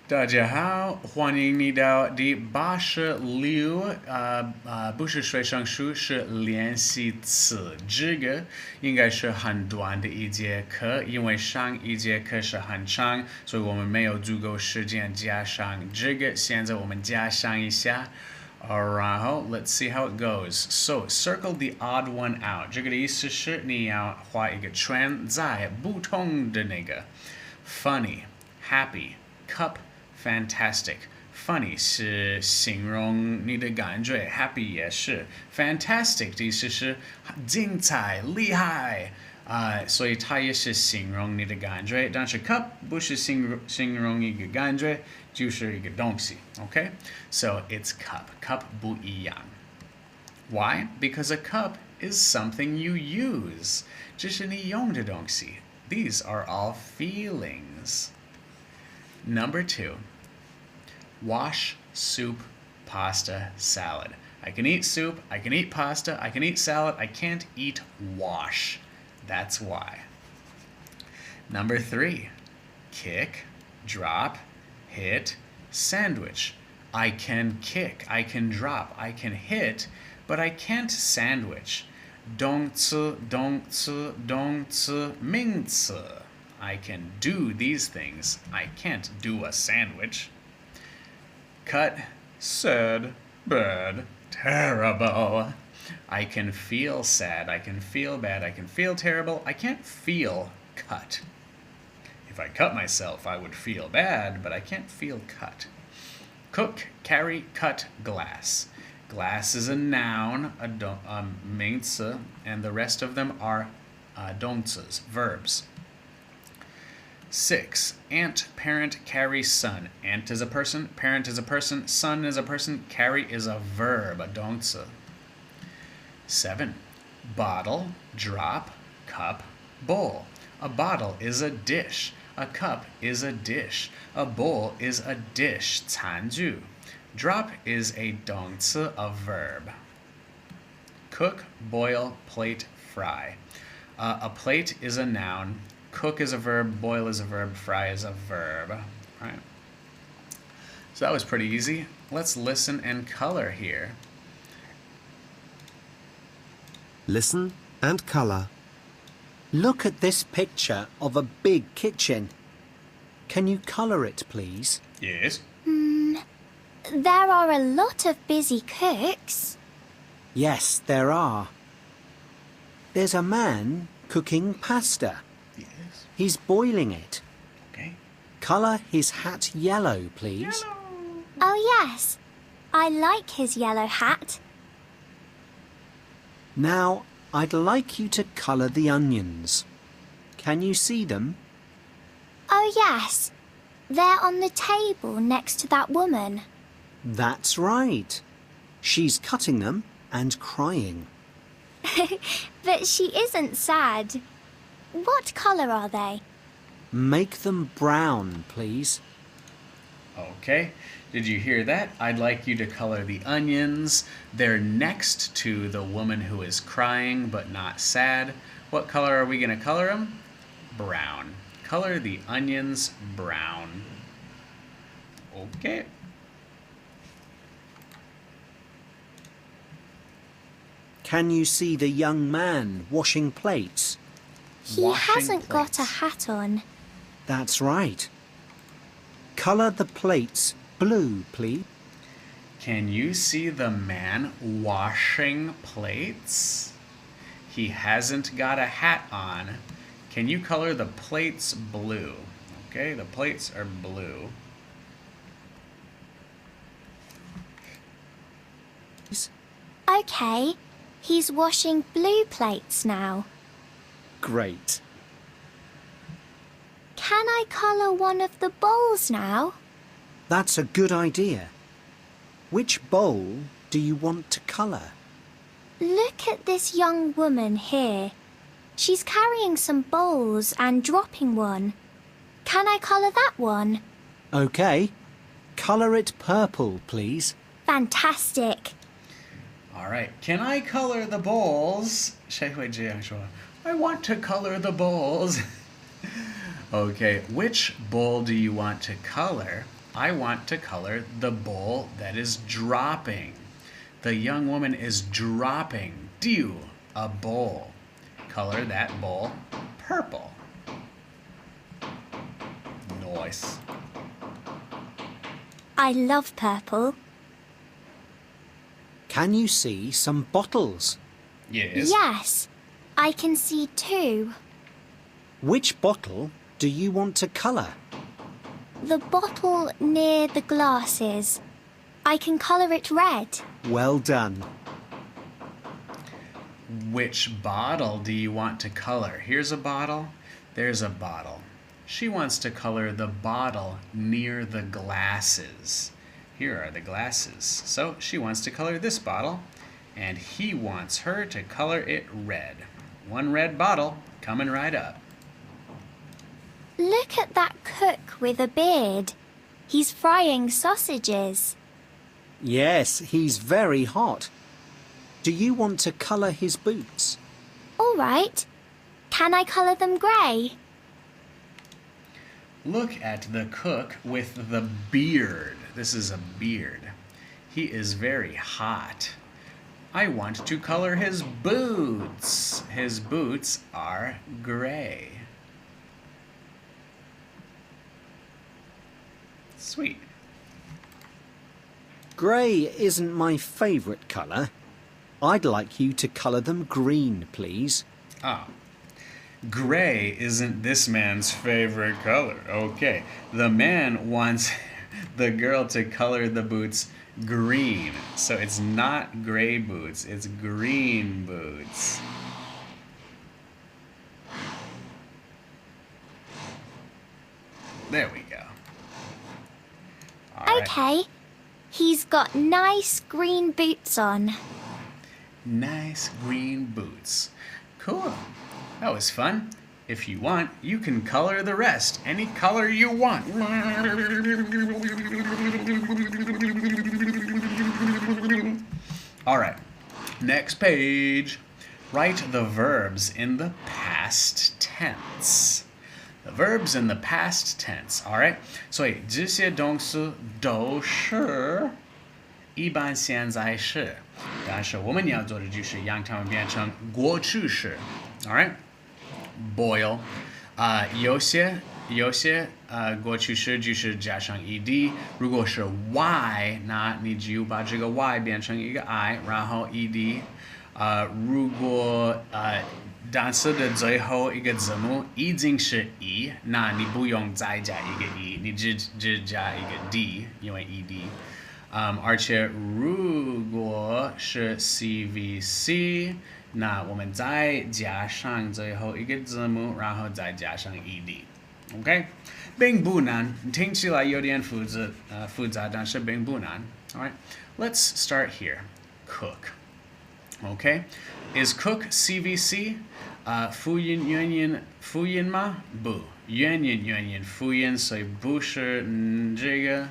大家好，欢迎你到第86不是水上书，是练习词。这个应该是很短的一节课，因为上一节课是很长，所以我们没有足够时间加上这个。现在我们加上一下。然后 let's see how it goes. So circle the odd one out. 这个的意思是你要画一个圈在不同的那个 funny, happy, cup.Fantastic. Funny 是形容你的感觉 ，happy 也是 fantastic 的意思是精彩、厉害所以它也是形容你的感觉。但是 cup 不是形容一个感觉，就是一个东西。Okay? So it's cup. Cup 不一样。Why? Because a cup is something you use. 这是你用的东西。These are all feelings. Number 2.Wash, soup, pasta, salad. I can eat soup, I can eat pasta, I can eat salad, I can't eat wash. That's why. Number 3. Kick, drop, hit, sandwich. I can kick, I can drop, I can hit, but I can't sandwich. 动词名词 I can do these things. I can't do a sandwich.Cut, sad, bad, terrible. I can feel sad, I can feel bad, I can feel terrible. I can't feel cut. If I cut myself, I would feel bad, but I can't feel cut. Cook, carry, cut, glass. Glass is a noun, a 名词, and the rest of them are 动词, verbs.6. Aunt, parent, carry, son. Aunt is a person, parent is a person, son is a person, carry is a verb, a 动词. 7. Bottle, drop, cup, bowl. A bottle is a dish. A cup is a dish. A bowl is a dish, 餐具. Drop is a 动词, a verb. Cook, boil, plate, fry. A plate is a noun.Cook is a verb, boil is a verb, fry is a verb. All right. So that was pretty easy. Let's listen and color here. Listen and color. Look at this picture of a big kitchen. Can you color it, please? Yes. There are a lot of busy cooks. Yes, there are. There's a man cooking pasta.He's boiling it. Okay. Colour his hat yellow, please. Yellow. Oh, yes. I like his yellow hat. Now, I'd like you to colour the onions. Can you see them? Oh, yes. They're on the table next to that woman. That's right. She's cutting them and crying. But she isn't sad. What colour are they? Make them brown, please. Okay. Did you hear that? I'd like you to color the onions. They're next to the woman who is crying but not sad. What color are we going to color them? Brown. Color the onions brown. Okay. Can you see the young man washing plates? He hasn't got a hat on. That's right. Colour the plates blue, please. Can you see the man washing plates? He hasn't got a hat on. Can you color the plates blue? Okay, the plates are blue. Okay, he's washing blue plates now. Great. Can I colour one of the bowls now? That's a good idea. Which bowl do you want to colour? Look at this young woman here. She's carrying some bowls and dropping one. Can I colour that one? OK. Colour it purple, please. Fantastic. All right. Can I color the bowls? 谁会这样说? I want to color the bowls. Okay, which bowl do you want to color? I want to color the bowl that is dropping. The young woman is dropping, a bowl. Color that bowl purple. Nice. I love purple. Can you see some bottles? Yes. Yes, I can see 2. Which bottle do you want to colour? The bottle near the glasses. I can colour it red. Well done. Which bottle do you want to color? Here's a bottle. There's a bottle. She wants to color the bottle near the glasses. Here are the glasses. So she wants to color this bottle, and he wants her to color it red. One red bottle coming right up. Look at that cook with a beard. He's frying sausages. Yes, he's very hot. Do you want to colour his boots? All right. Can I colour them grey? Look at the cook with the beard. This is a beard. He is very hot. I want to color his boots. His boots are gray. Sweet. Grey isn't my favourite colour. I'd like you to colour them green, please. Ah. Gray isn't this man's favorite color. Okay. The man wants the girl to color the boots green. So it's not gray boots, it's green boots. There we go. All right. Okay. He's got nice green boots on. Nice green boots. Cool. That was fun. If you want, you can color the rest. Any color you want. All right. Next page. Write the verbs in the past tense. The verbs in the past tense. All right. 所以这些动词都是一般现在式。但是我们要做的就是让它们变成过去式。All right. Boil. 有些过去式就是加上 ed。如果是 y， 那你就把这个 y 变成一个 i， 然后 ed。如果单词的最后一个字母已经是 e， 那你不用再加一个 e， 你只加一个 d， 因为 ed。而且如果是 CVC， 那我们再加上最后一个字母，然后再加上 ed。OK， 并不难，听起来有点复杂，但是并不难。All right, let's start here. Cook. Okay, is cook CVC? 复音元音复音吗？不，元音复音，所以不是这个。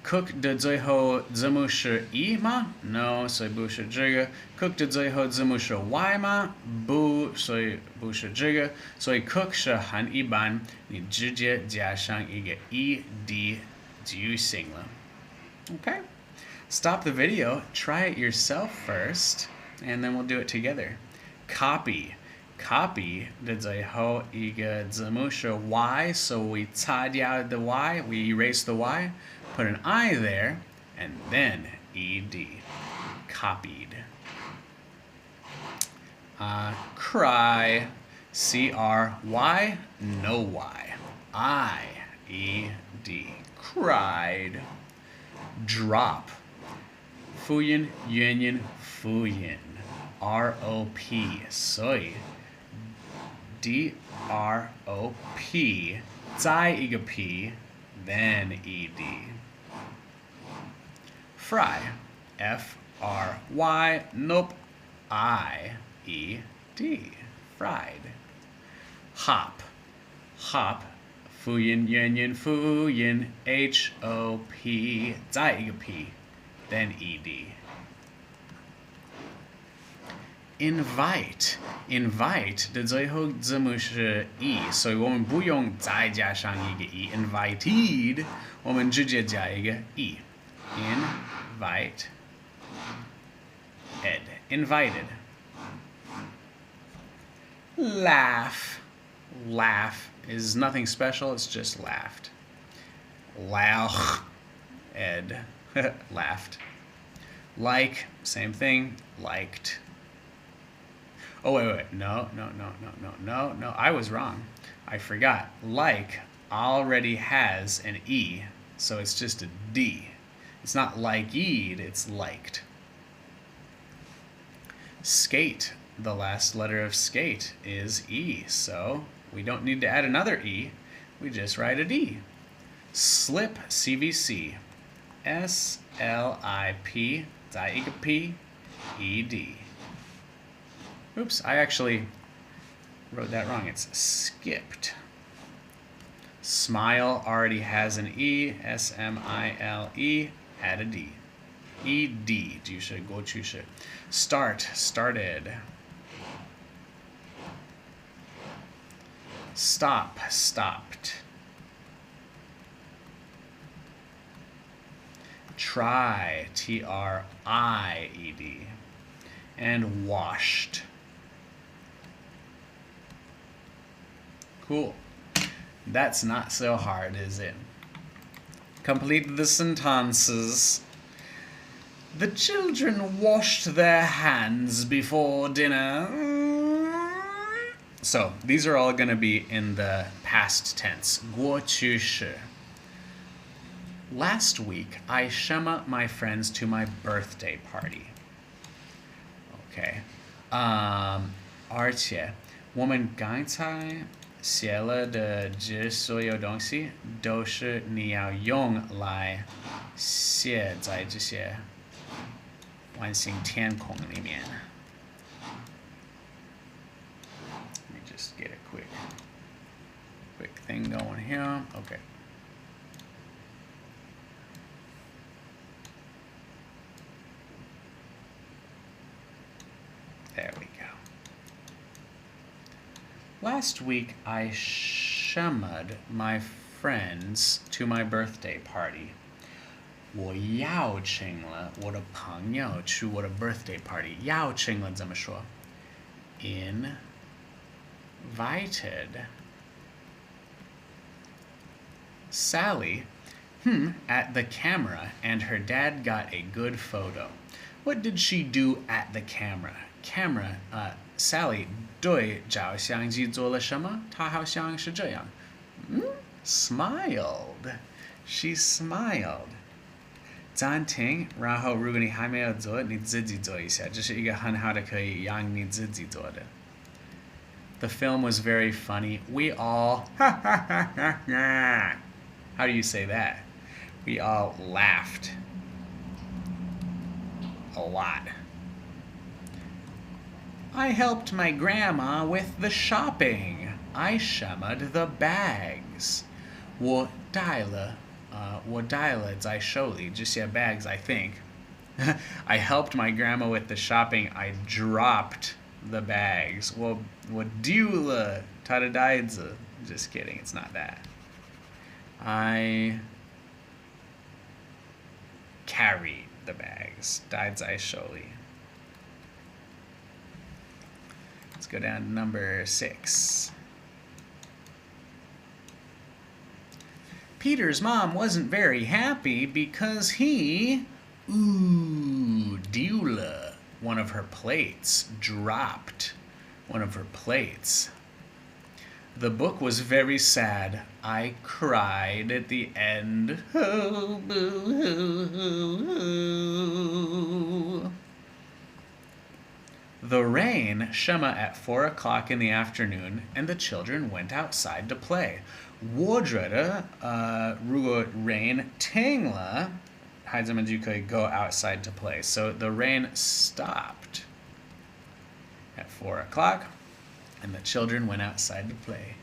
Cook 的最后字母是 e 吗 ？No， 所以不是这个。Cook 的最后字母是 y 吗？不，所以不是这个。所以 cook 是很一般，你直接加上一个 ed 就行了。Okay? Stop the video, try it yourself first, and then we'll do it together. Copy. Copy 的最后一个字母是 y, so we 擦掉 the y, we erase the y, put an I there, and then ed. Copied. Cry. C-R-Y, no y. I-E-D. Cried. Drop. 复音元音复音 R-O-P 所以 D-R-O-P 再一个 P then E-D Fry F-R-Y nope I-E-D Fried Hop Hop 复音元音复音 H-O-P 再一个 P then ed. invite invite 的最后字母是 e， 所以我们不用再加上一个 e。invited 我们直接加一个 e。invite ed invited。laugh is nothing special, it's just laughed. Lauch ed laughed. Like, same thing, liked. Oh, wait. No. I was wrong. I forgot. Like already has an E, so it's just a D. It's not like-ed, it's liked. Skate. The last letter of skate is E, so we don't need to add another E. We just write a D. Slip, CVC. S-L-I-P, 再一个 P, E-D. Oops, I actually wrote that wrong. It's skipped. Smile already has an E, S-M-I-L-E, add a D. E-D, 就是过去式. Start, started. Stop, stopped. Try, T-R-I-E-D. And washed. Cool. That's not so hard, is it? Complete the sentences. The children washed their hands before dinner. So, these are all going to be in the past tense. 过去式. Last week, I shema my friends to my birthday party. Okay. 而且我们刚才写了的这所有东西都是你要用来写在这些完形填空里面。Let me just get a quick thing going here. Okay. There we go. Last week, I shemmed my friends to my birthday party. 我邀请了我的朋友去我的 birthday party. 邀请了怎么说? Invited. Sally, at the camera, and her dad got a good photo. What did she do at the camera? Camera, Sally 对照相机做了什么？她好像是这样。Smiled. She smiled. 暂停，然后如果你还没有做，你自己做一下，这是一个很好的可以让你自己做的。The film was very funny. We all How do you say that? We all laughed a lot. I helped my grandma with the shopping. I shemmed the bags. 我带了在手里这些 bags, I think. I helped my grandma with the shopping. I dropped the bags. 我丢了她的袋子. Just kidding, it's not that. I carried the bags. 带在手里. Let's go down to number 6. Peter's mom wasn't very happy because he, Dula, one of her plates, dropped one of her plates. The book was very sad. I cried at the end. Oh, boo-hoo-hoo-hoo. The rain shema at 4 o'clock in the afternoon, and the children went outside to play. 我觉得如果 rain 停了，孩子们就可以 go outside to play. So the rain stopped at 4 o'clock, and the children went outside to play.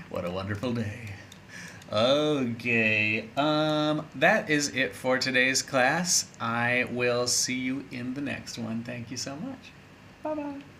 What a wonderful day. Okay, that is it for today's class. I will see you in the next one. Thank you so much. 拜拜。